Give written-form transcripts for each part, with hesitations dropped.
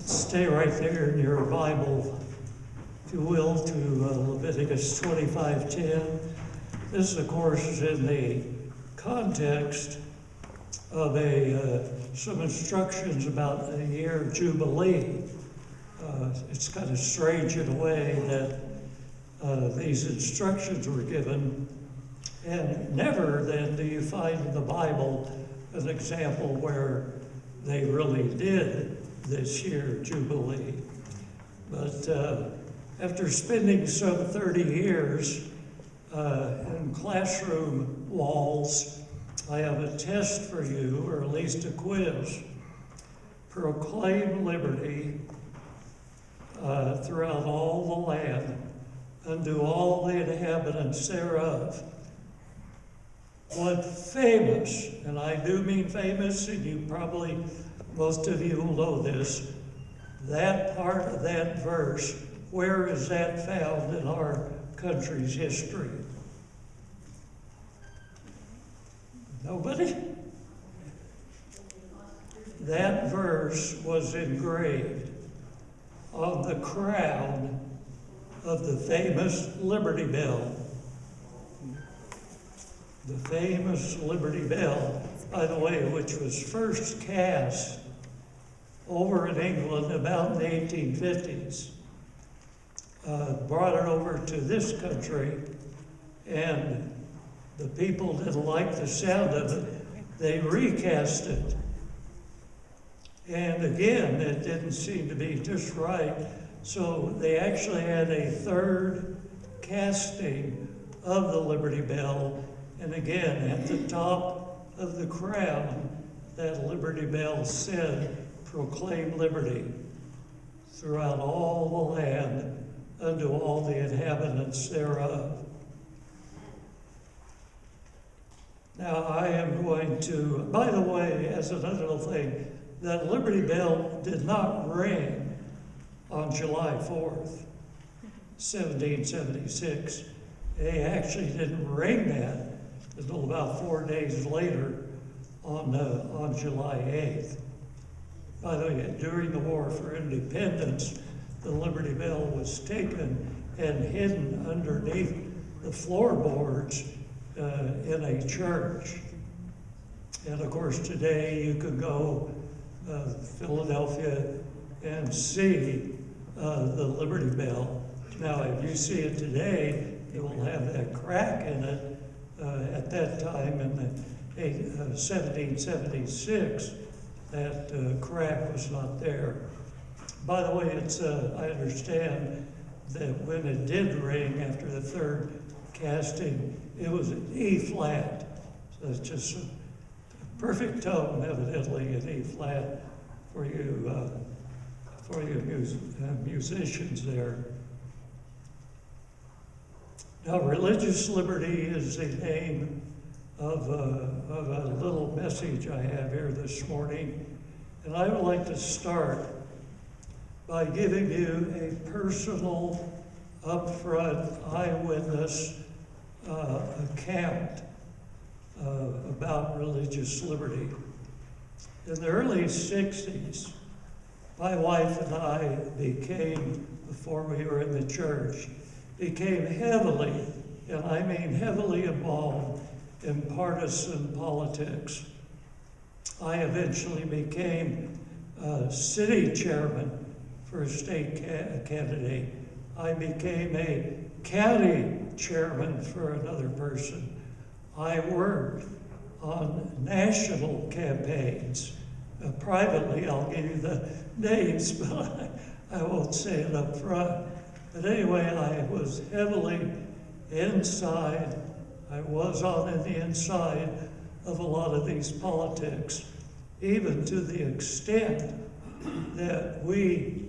Stay right there in your Bible, if you will, to Leviticus 25:10. This, of course, is in the context of some instructions about a year Jubilee. It's kind of strange in a way that these instructions were given, and never then do you find in the Bible an example where they really did this year Jubilee. But after spending some 30 years in classroom walls, I have a test for you, or at least a quiz. Proclaim liberty throughout all the land, unto all the inhabitants thereof. What famous, and I do mean famous, and you probably, most of you will know this, that part of that verse, where is that found in our country's history? Nobody? That verse was engraved on the crown of the famous Liberty Bell. The famous Liberty Bell, by the way, which was first cast over in England about in the 1850s. Brought it over to this country, and the people didn't like the sound of it. They recast it. And again, it didn't seem to be just right. So they actually had a third casting of the Liberty Bell. And again, at the top of the crown, that Liberty Bell said, proclaim liberty throughout all the land unto all the inhabitants thereof. Now I am going to, by the way, as another little thing, that Liberty Bell did not ring on July 4th, 1776. They actually didn't ring that until about 4 days later on July 8th. By the way, during the War for Independence, the Liberty Bell was taken and hidden underneath the floorboards in a church. And of course, today you can go Philadelphia and see the Liberty Bell. Now, if you see it today, it will have that crack in it. At that time, in the 1776, that crack was not there. By the way, it's I understand that when it did ring after the third casting, it was an E flat. So it's just a perfect tone, evidently, an E flat for you musicians there. Now, religious liberty is the name of a little message I have here this morning. And I would like to start by giving you a personal, upfront, eyewitness account about religious liberty. In the early 60s, my wife and I became, before we were in the church, became heavily, and I mean heavily involved in partisan politics. I eventually became city chairman for a state candidate. I became a county chairman for another person. I worked on national campaigns. Privately, I'll give you the names, but I won't say it up front. But anyway, I was heavily inside. I was on the inside of a lot of these politics, even to the extent that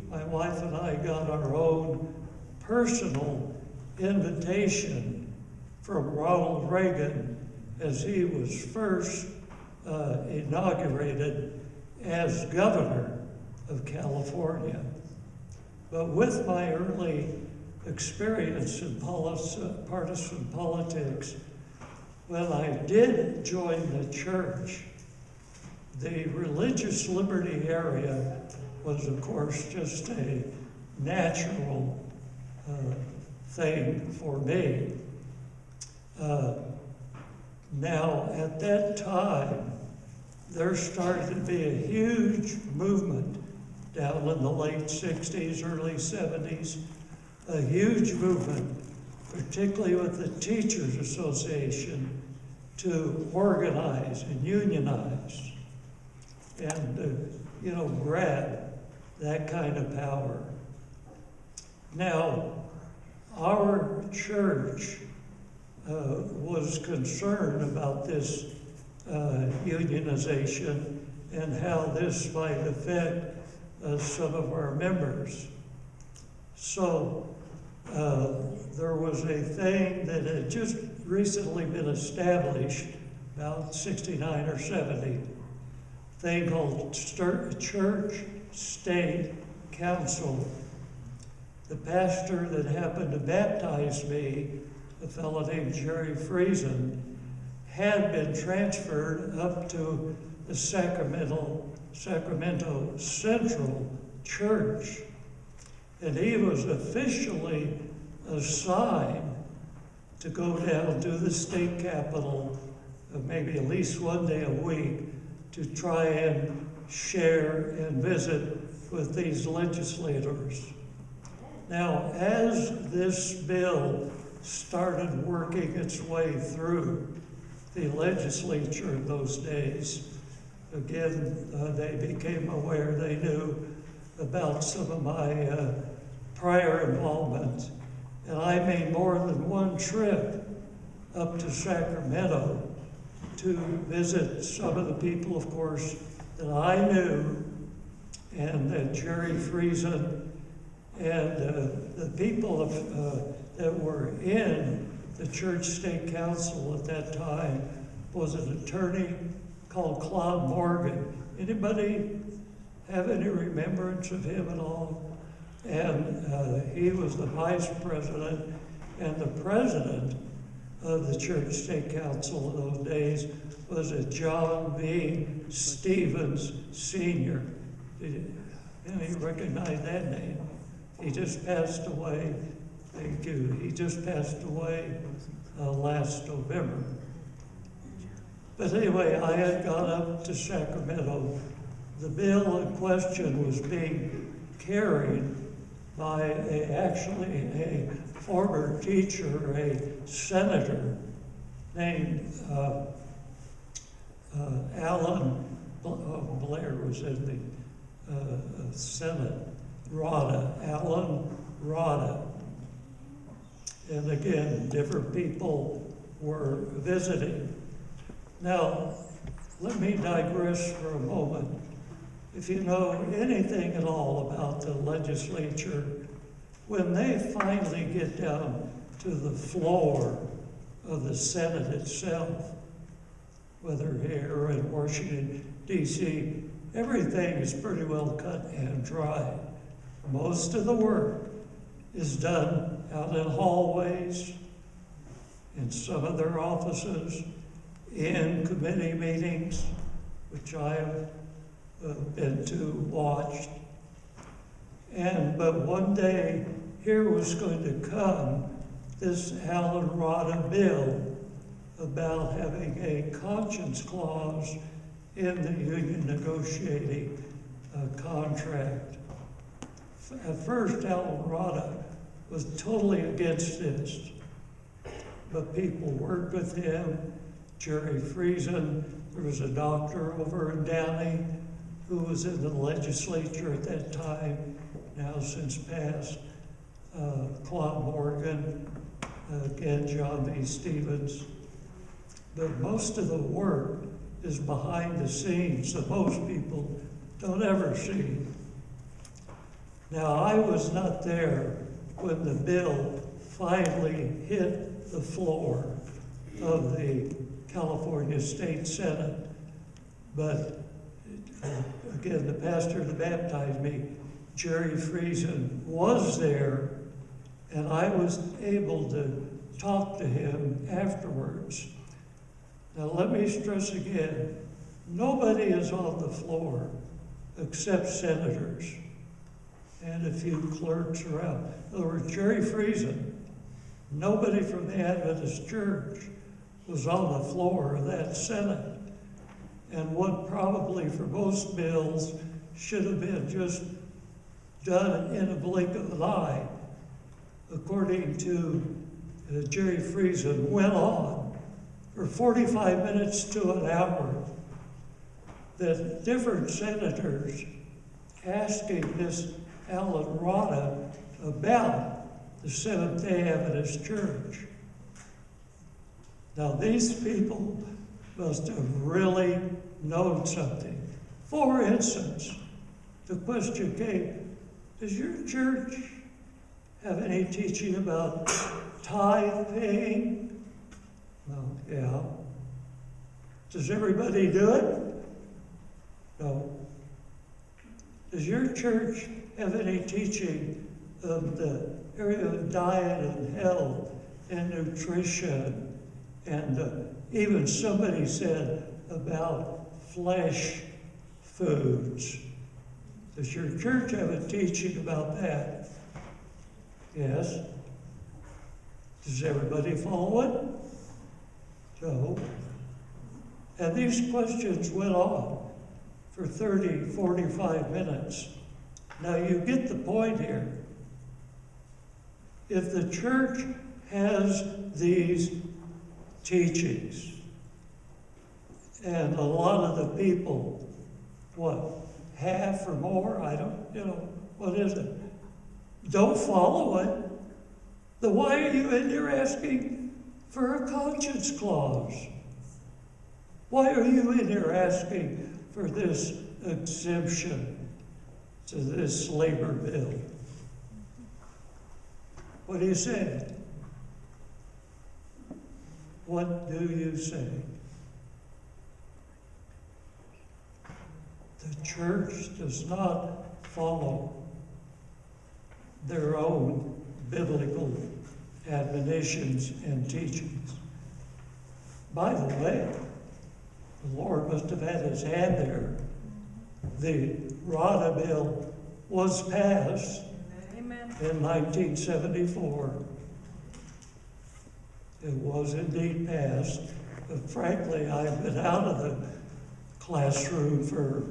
my wife and I, got our own personal invitation from Ronald Reagan as he was first inaugurated as governor of California. But with my early experience in partisan politics, when I did join the church, the religious liberty area was, of course, just a natural thing for me. Now, at that time, there started to be a huge movement down in the late 60s, early 70s, a huge movement, particularly with the Teachers Association, to organize and unionize and, grab that kind of power. Now, our church was concerned about this unionization and how this might affect some of our members. So there was a thing that had just recently been established, about 69 or 70, thing called Church State Council. The pastor that happened to baptize me, a fellow named Jerry Friesen, had been transferred up to the Sacramento Central Church. And he was officially assigned to go down to the state capitol, maybe at least one day a week, to try and share and visit with these legislators. Now, as this bill started working its way through the legislature in those days, again, they became aware, they knew about some of my prior involvement. And I made more than one trip up to Sacramento to visit some of the people, of course, that I knew, and that Jerry Friesen, and the people that were in the Church State Council at that time was an attorney called Claude Morgan. Anybody have any remembrance of him at all? And he was the vice president, and the president of the Church State Council in those days was a John B. Stevens Sr. Any recognize that name? He just passed away. Thank you. He just passed away last November. But anyway, I had gone up to Sacramento. The bill in question was being carried by actually a former teacher, a senator named Alan Blair was in the Senate. Alan Rada. And again, different people were visiting. Now, let me digress for a moment. If you know anything at all about the legislature, when they finally get down to the floor of the Senate itself, whether here or in Washington, D.C., everything is pretty well cut and dried. Most of the work is done out in hallways, in some of their offices, in committee meetings, which I have been to, watched. But one day, here was going to come this Alan Rada bill about having a conscience clause in the union negotiating contract. At first, Alan Rada was totally against this, but people worked with him. Jerry Friesen, there was a doctor over in Downey who was in the legislature at that time, now since passed, Claude Morgan, again, John B. Stevens. But most of the work is behind the scenes that most people don't ever see. Now, I was not there when the bill finally hit the floor of the California State Senate, but again, the pastor that baptized me, Jerry Friesen, was there, and I was able to talk to him afterwards. Now, let me stress again, nobody is on the floor except senators and a few clerks around. In other words, Jerry Friesen, nobody from the Adventist Church was on the floor of that Senate. And what probably for most bills should have been just done in a blink of an eye, according to Jerry Friesen, went on for 45 minutes to an hour. That different senators asking this Alan Rada about the Seventh-day Adventist Church. Now these people must have really known something. For instance, the question came, does your church have any teaching about tithe paying? Well, yeah. Does everybody do it? No. Does your church have any teaching of the area of diet and health and nutrition? And even somebody said about flesh foods. Does your church have a teaching about that? Yes. Does everybody follow it? No. And these questions went on for 30, 45 minutes. Now you get the point here. If the church has these teachings, and a lot of the people, what, half or more, I don't, what is it? Don't follow it. Then why are you in there asking for a conscience clause? Why are you in there asking for this exemption to this labor bill? What do you say? What do you say? The church does not follow their own biblical admonitions and teachings. By the way, the Lord must have had his hand there. The RADA bill was passed in 1974. It was indeed passed, but frankly, I've been out of the classroom for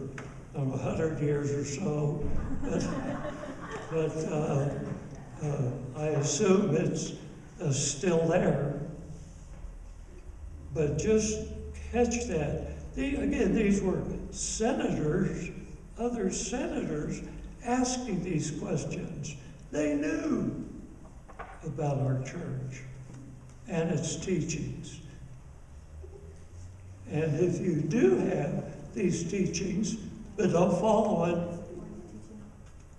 100 years or so, but I assume it's still there. But just catch that. Again, these were senators, other senators, asking these questions. They knew about our church and its teachings. And if you do have these teachings but don't follow it,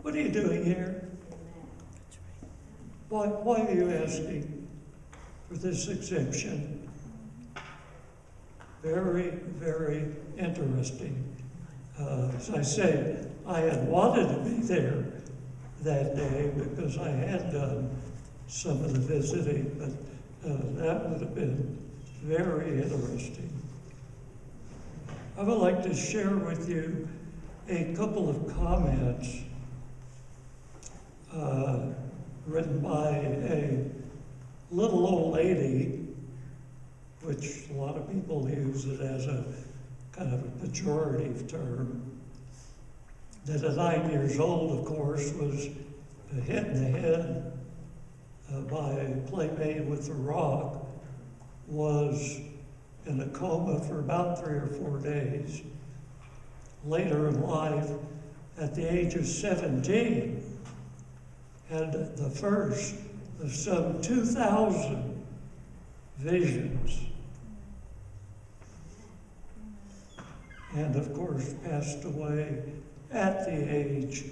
what are you doing here? Why are you asking for this exemption? Very, very interesting. As I say, I had wanted to be there that day because I had done some of the visiting, but that would have been very interesting. I would like to share with you a couple of comments written by a little old lady, which a lot of people use it as a kind of a pejorative term, that at 9 years old, of course, was hit in the head by a playmate with a rock, was in a coma for about 3 or 4 days. Later in life, at the age of 17, had the first of some 2,000 visions. And of course, passed away at the age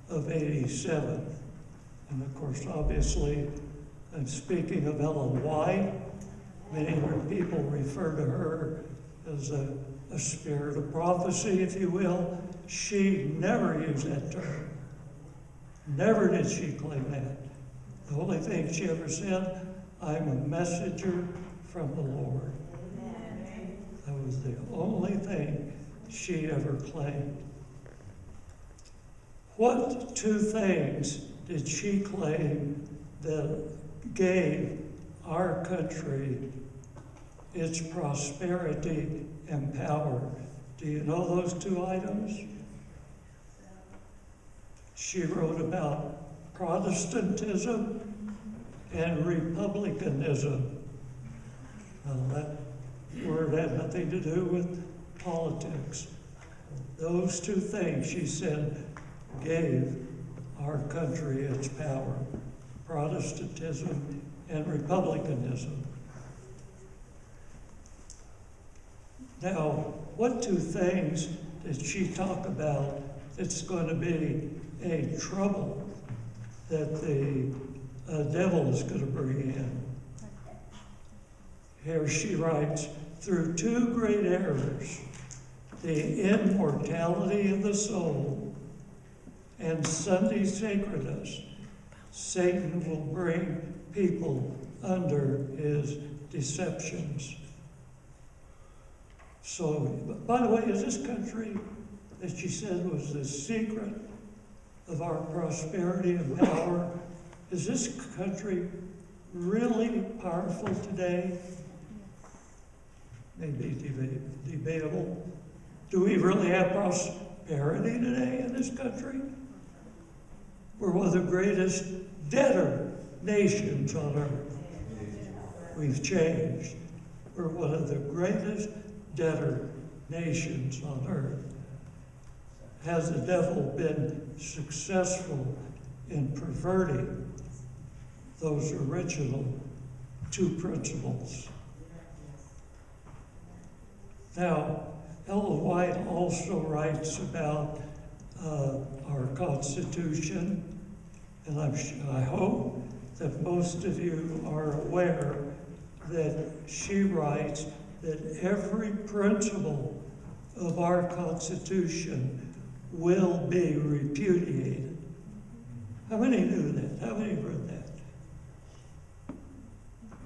of 87. And of course, obviously, I'm speaking of Ellen White. Many people refer to her as a spirit of prophecy, if you will. She never used that term. Never did she claim that. The only thing she ever said, I'm a messenger from the Lord. That was the only thing she ever claimed. What two things did she claim that gave our country its prosperity and power? Do you know those two items? She wrote about Protestantism and republicanism. Now, that word had nothing to do with politics. Those two things, she said, gave our country its power: Protestantism and republicanism. Now, what two things did she talk about that's going to be a trouble that the devil is going to bring in? Here she writes, through two great errors, the immortality of the soul and Sunday sacredness, Satan will bring people under his deceptions. So, by the way, is this country that she said was the secret of our prosperity and power, is this country really powerful today? Maybe debatable. Do we really have prosperity today in this country? We're one of the greatest debtor nations on earth. We've changed. We're one of the greatest debtor nations on earth. Has the devil been successful in perverting those original two principles? Now, Ellen White also writes about our Constitution, and I hope that most of you are aware that she writes that every principle of our Constitution will be repudiated. How many knew that? How many read that?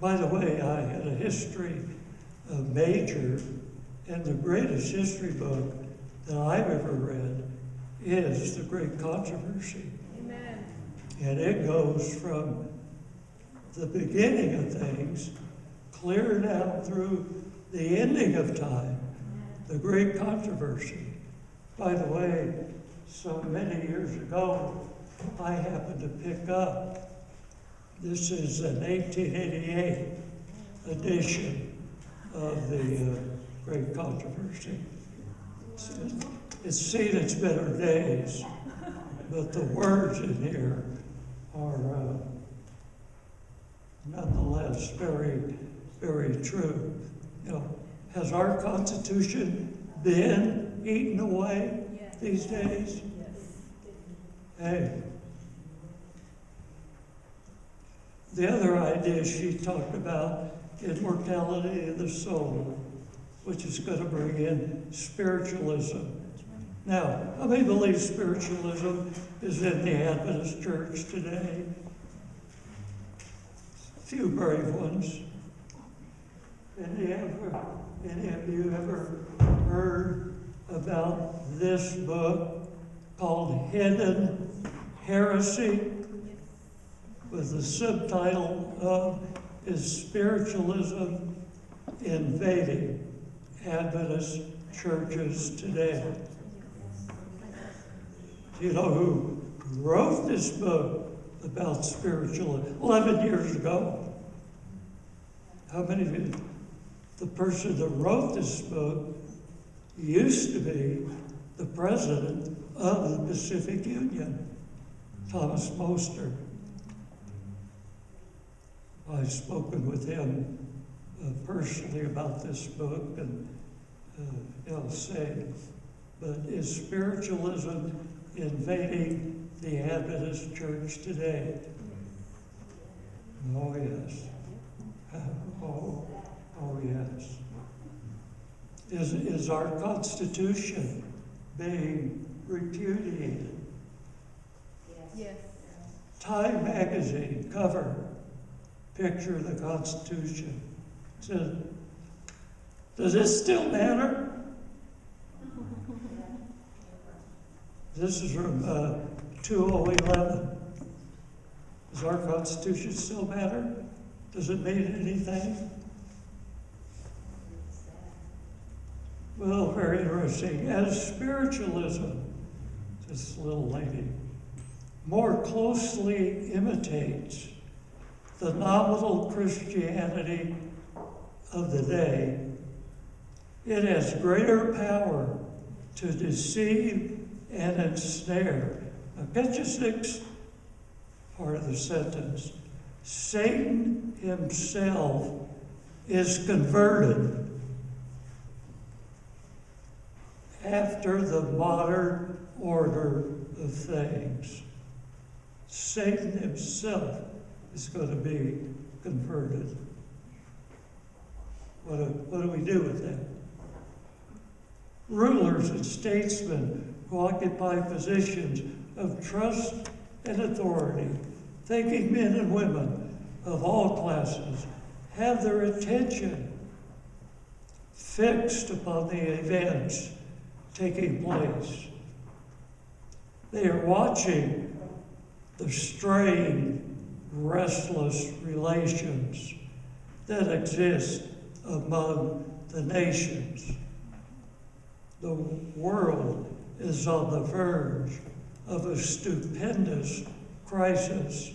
By the way, I had a history major, and the greatest history book that I've ever read is The Great Controversy. Amen. And it goes from the beginning of things clear down through the ending of time, the Great Controversy. By the way, so many years ago, I happened to pick up, this is an 1888 edition of the Great Controversy. It's seen its better days, but the words in here are nonetheless very, very true. You know, has our Constitution been eaten away these days? Hey. The other idea she talked about, immortality of the soul, which is going to bring in spiritualism. Now, how many believe spiritualism is in the Adventist church today? A few brave ones. Any of you ever heard about this book called Hidden Heresy, with the subtitle of Is Spiritualism Invading Adventist Churches Today? Do you know who wrote this book about spiritualism? 11 years ago. How many of you? The person that wrote this book used to be the president of the Pacific Union, Thomas Moster. I've spoken with him personally about this book, and he'll say, but is spiritualism invading the Adventist church today? Oh, yes. Oh, yes. Is our Constitution being repudiated? Yes. Time magazine cover picture of the Constitution says, does this still matter? This is from 2011. Does our Constitution still matter? Does it mean anything? Well, very interesting. As spiritualism, this little lady, more closely imitates the nominal Christianity of the day, it has greater power to deceive and ensnare. Now, catch this next part of the sentence. Satan himself is converted after the modern order of things. Satan himself is going to be converted. What do we do with that? Rulers and statesmen who occupy positions of trust and authority, thinking men and women of all classes have their attention fixed upon the events taking place. They are watching the strained, restless relations that exist among the nations. The world is on the verge of a stupendous crisis.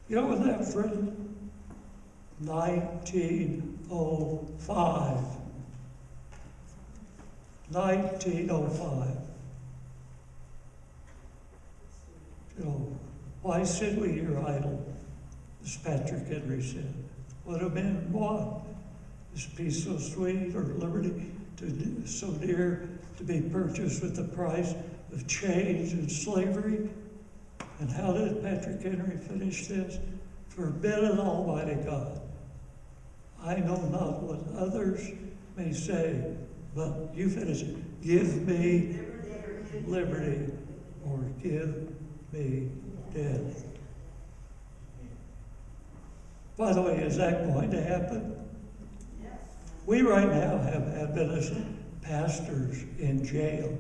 You know when that was written? 1905. 1905. You know, why sit we here idle, as Patrick Henry said? What do men want? Is peace so sweet, or liberty so dear to be purchased with the price of chains and slavery? And how did Patrick Henry finish this? Forbidden Almighty God, I know not what others may say, but you finish it. Give me liberty, or give me death. By the way, is that going to happen? We right now have Adventist pastors in jail.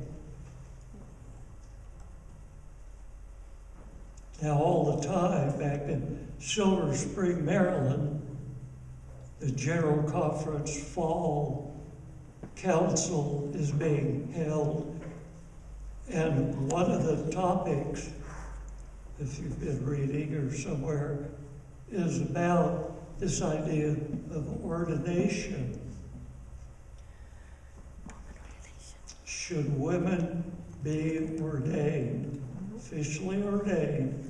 Now, all the time back in Silver Spring, Maryland, the General Conference Fall Council is being held. And one of the topics, if you've been reading or somewhere, is about this idea of ordination. Should women be ordained, officially ordained,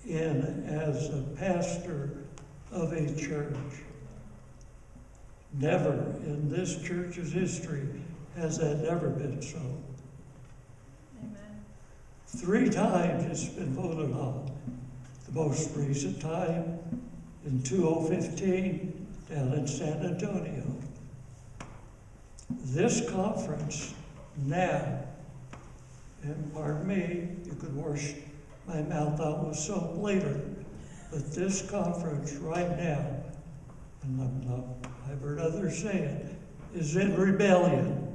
as a pastor of a church? Never in this church's history has that ever been so. Amen. 3 times it's been voted on. The most recent time in 2015 down in San Antonio. This conference now, and pardon me, you could wash my mouth out with soap later, but this conference right now, and I've heard others say it, is in rebellion.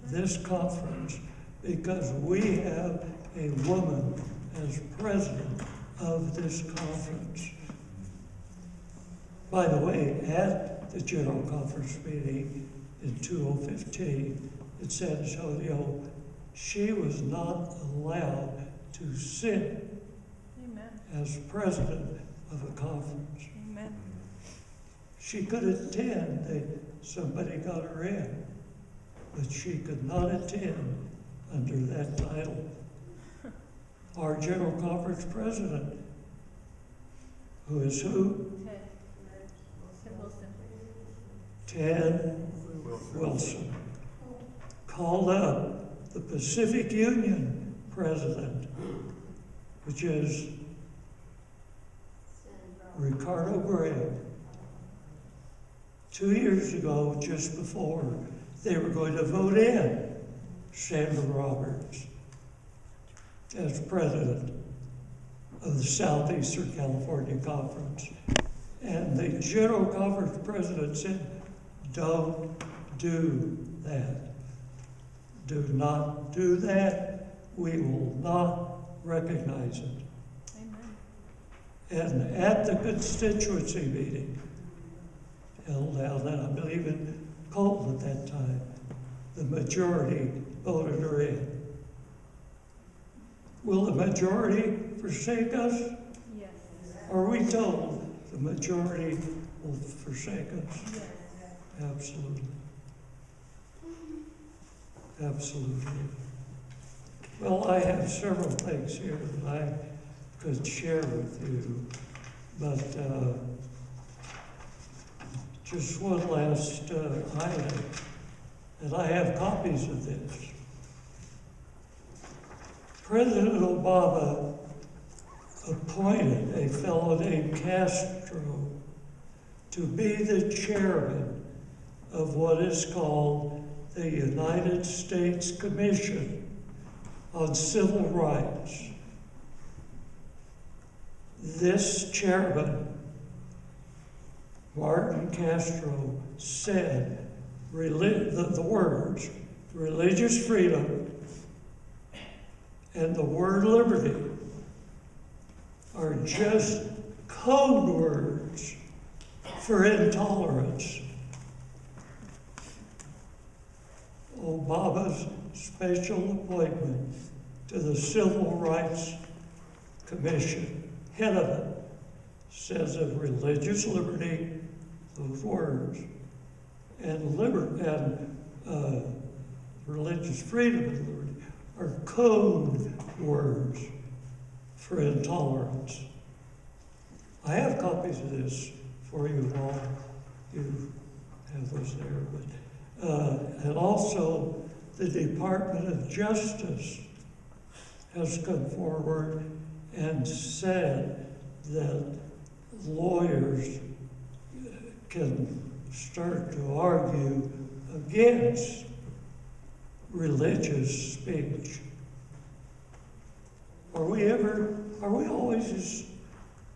This conference, because we have a woman as president of this conference. By the way, at the General Conference meeting in 2015 in San Antonio, she was not allowed to sit Amen. as president of a conference. Amen. She could attend, somebody got her in, but she could not attend under that title. Our General Conference president, who is who? Ted Wilson, called up the Pacific Union president, which is Ricardo Graham. 2 years ago, just before they were going to vote in Sandra Roberts as president of the Southeastern California Conference. And the General Conference president said, don't do that. Do not do that. we will not recognize it. Amen. And at the constituency meeting held down, and I believe in Colton at that time, the majority voted her in. Will the majority forsake us? Yes. Are we told the majority will forsake us? Yes. Absolutely. Absolutely. Well, I have several things here that I could share with you, but just one last item, and I have copies of this. President Obama appointed a fellow named Castro to be the chairman of what is called the United States Commission on Civil Rights. This chairman, Martin Castro, said the words religious freedom and the word liberty are just code words for intolerance. Obama's special appointment to the Civil Rights Commission, head of it, says of religious liberty, those words, and religious freedom and liberty are code words for intolerance. I have copies of this for you all. You have those there. And also, the Department of Justice has come forward and said that lawyers can start to argue against religious speech. Are we always just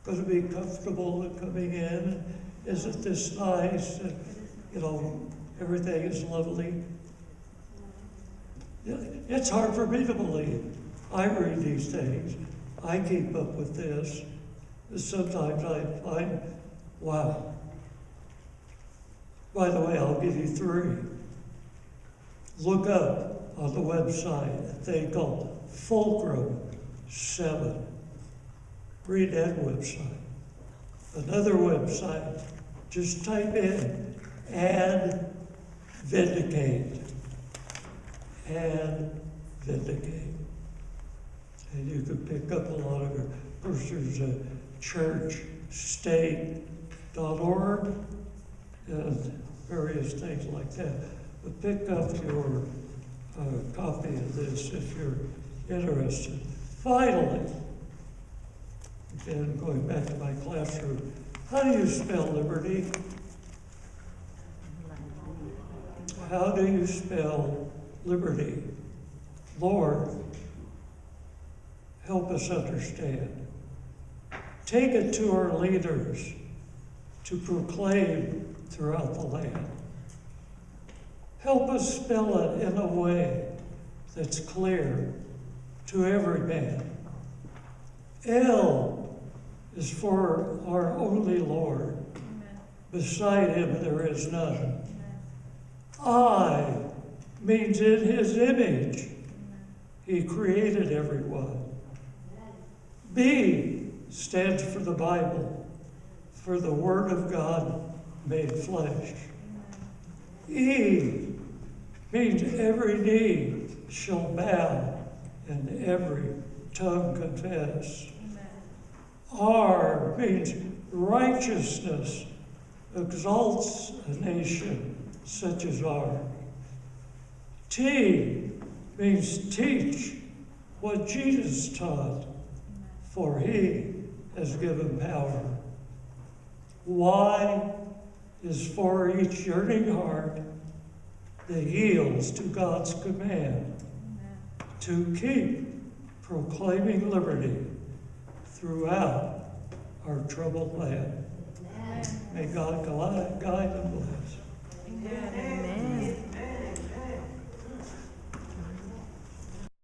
going to be comfortable in coming in? Isn't this nice? And, everything is lovely. It's hard for me to believe. I read these things. I keep up with this. Sometimes I find, wow. By the way, I'll give you 3. Look up on the website a thing called Fulcrum 7. Read that website. Another website, just type in "and vindicate." And vindicate. And you can pick up a lot of your, of course, there's a churchstate.org and various things like that. But pick up your copy of this if you're interested. Finally, again, going back to my classroom, how do you spell liberty? How do you spell liberty? Lord, help us understand. Take it to our leaders to proclaim throughout the land. Help us spell it in a way that's clear to every man. L is for our only Lord. Amen. Beside him there is none. Amen. I means in his image. Amen. He created everyone. B stands for the Bible, for the Word of God made flesh. E means every knee shall bow and every tongue confess. Amen. R means righteousness exalts a nation such as ours. T means teach what Jesus taught, for he has given power. Y is for each yearning heart that yields to God's command to keep proclaiming liberty throughout our troubled land. May God guide and bless. Amen.